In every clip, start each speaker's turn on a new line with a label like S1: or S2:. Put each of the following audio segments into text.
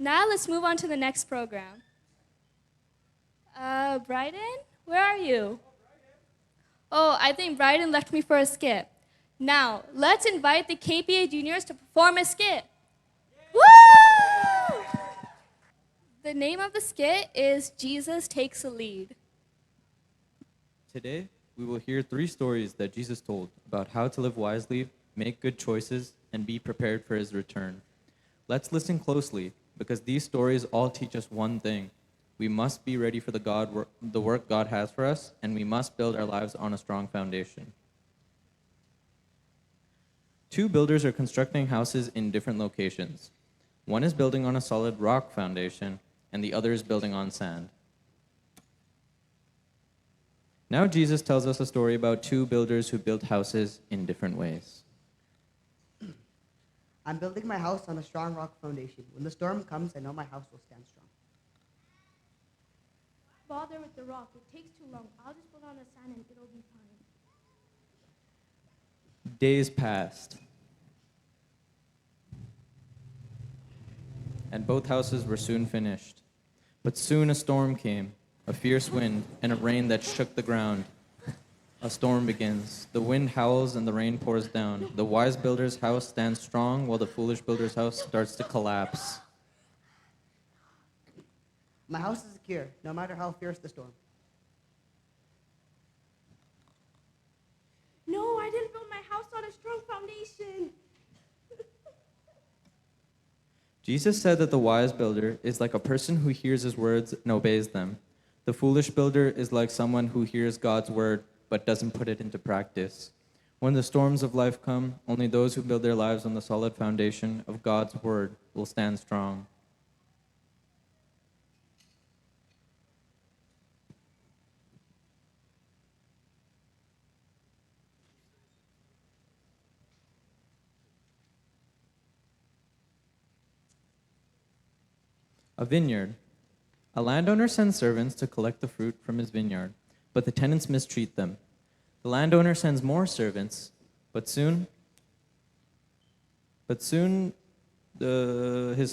S1: Now let's move on to the next program. Bryden, where are you? Oh, I think Bryden left me for a skit. Now, let's invite the KPA juniors to perform a skit. Woo! The name of the skit is Jesus Takes a Lead.
S2: Today, we will hear 3 stories that Jesus told about how to live wisely, make good choices, and be prepared for his return. Let's listen closely because these stories all teach us one thing. We must be ready for the work God has for us, and we must build our lives on a strong foundation. 2 builders are constructing houses in different locations. One is building on a solid rock foundation, and the other is building on sand. Now Jesus tells us a story about 2 builders who built houses in different ways.
S3: I'm building my house on a strong rock foundation. When the storm comes, I know my house will stand strong.
S4: Bother with the rock. It takes too long. I'll just put on the sand and it'll be fine.
S2: Days passed, and both houses were soon finished. But soon a storm came, a fierce wind, and a rain that shook the ground. A storm begins. The wind howls and the rain pours down. The wise builder's house stands strong while the foolish builder's house starts to collapse.
S3: My house is secure, no matter how fierce the storm.
S4: No, I didn't build my house on a strong foundation.
S2: Jesus said that the wise builder is like a person who hears his words and obeys them. The foolish builder is like someone who hears God's word but doesn't put it into practice. When the storms of life come, only those who build their lives on the solid foundation of God's word will stand strong. A vineyard. A landowner sends servants to collect the fruit from his vineyard, but the tenants mistreat them. The landowner sends more servants, but soon his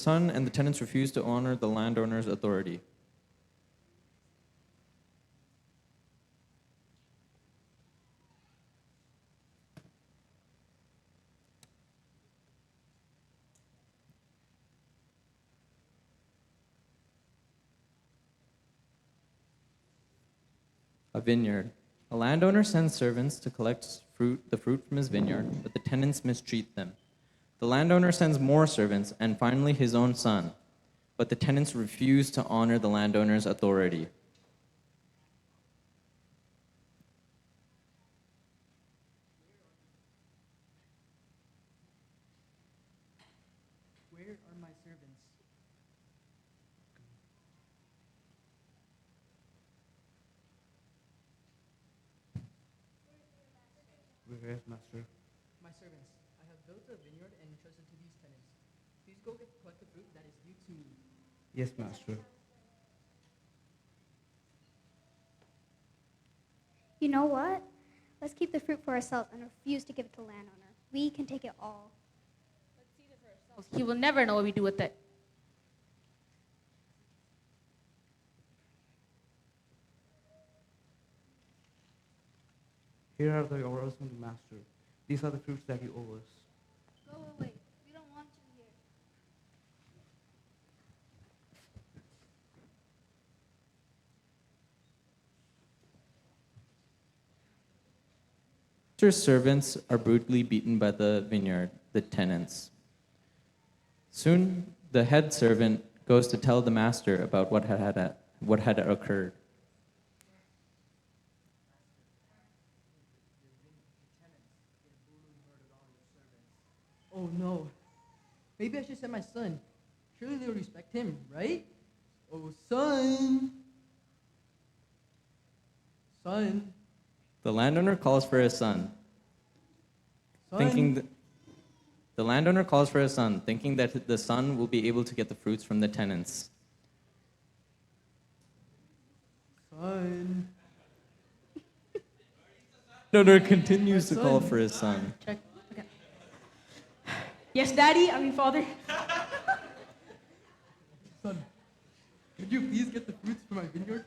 S2: son and the tenants refuse to honor the landowner's authority. A vineyard. A landowner sends servants to collect the fruit from his vineyard, but the tenants mistreat them. The landowner sends more servants and finally his own son, but the tenants refuse to honor the landowner's authority.
S3: Where are my servants?
S5: Where is master?
S6: My servants, I have built a vineyard and entrusted to these tenants. Please go collect the fruit that is due to me.
S5: Yes, master.
S7: You know what? Let's keep the fruit for ourselves and refuse to give it to the landowner. We can take it all.
S4: Let's see it for ourselves. He will never know what we do with it.
S5: Here are the orders from the master. These are the fruits that you owe us.
S7: Go away. We don't want you here.
S2: Master's servants are brutally beaten by the tenants. Soon, the head servant goes to tell the master about what had occurred.
S6: Oh no. Maybe I should send my son. Surely they'll respect him, right? Oh, son. Son.
S2: The landowner calls for his son,
S6: Son.
S2: the landowner calls for his son, thinking that the son will be able to get the fruits from the tenants.
S6: Son.
S2: Landowner continues to call for his son.
S6: Check. Yes, Daddy. Father. Son, could you please get the fruits from my vineyard?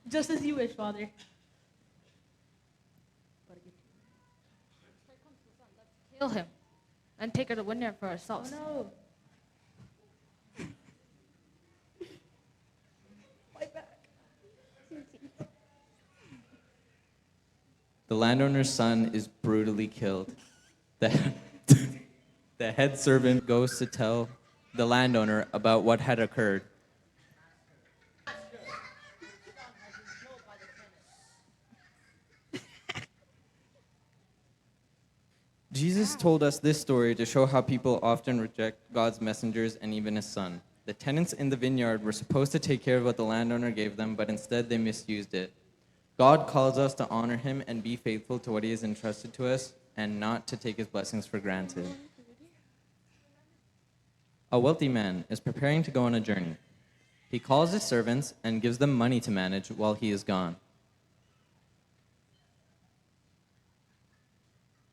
S8: Just as you wish, Father.
S9: Kill him and take her to vineyard for ourselves.
S8: No.
S2: The landowner's son is brutally killed. The head servant goes to tell the landowner about what had occurred. Jesus told us this story to show how people often reject God's messengers and even his son. The tenants in the vineyard were supposed to take care of what the landowner gave them, but instead they misused it. God calls us to honor him and be faithful to what he has entrusted to us and not to take his blessings for granted. A wealthy man is preparing to go on a journey. He calls his servants and gives them money to manage while he is gone.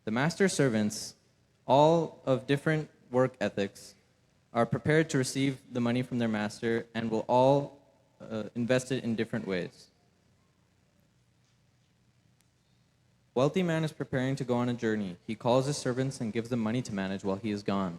S2: The master's servants, all of different work ethics, are prepared to receive the money from their master and will all invest it in different ways. Wealthy man is preparing to go on a journey. He calls his servants and gives them money to manage while he is gone.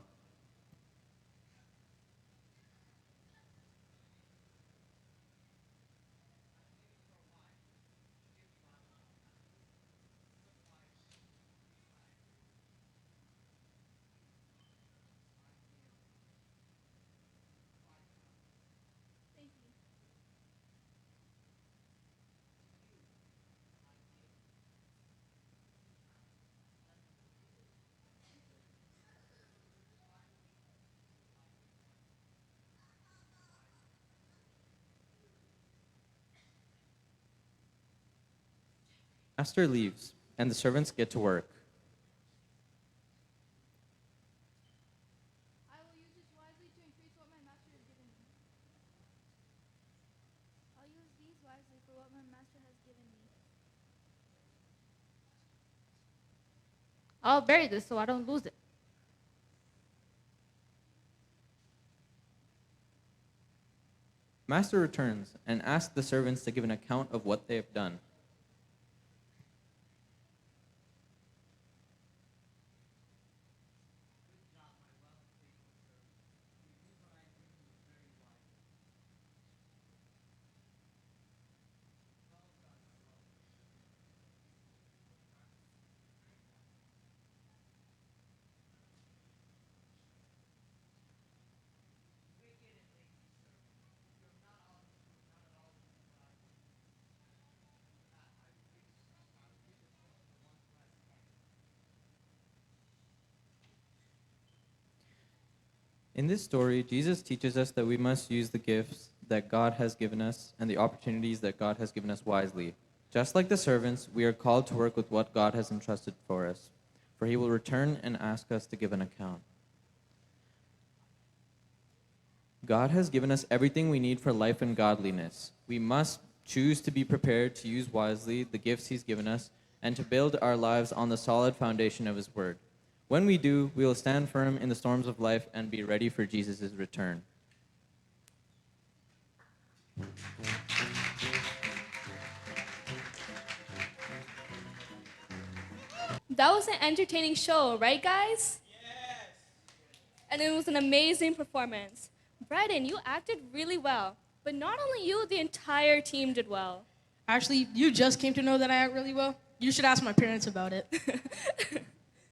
S2: Master leaves, and the servants get to work.
S4: I will use this wisely to increase what my master has given me. I'll use these wisely for what my master has given me.
S9: I'll bury this so I don't lose it.
S2: Master returns and asks the servants to give an account of what they have done. In this story, Jesus teaches us that we must use the gifts that God has given us and the opportunities that God has given us wisely. Just like the servants, we are called to work with what God has entrusted for us, for he will return and ask us to give an account. God has given us everything we need for life and godliness. We must choose to be prepared to use wisely the gifts he's given us and to build our lives on the solid foundation of his word. When we do, we will stand firm in the storms of life and be ready for Jesus' return.
S1: That was an entertaining show, right, guys? Yes. And it was an amazing performance. Bryden, you acted really well. But not only you, the entire team did well.
S8: Actually, you just came to know that I act really well. You should ask my parents about it.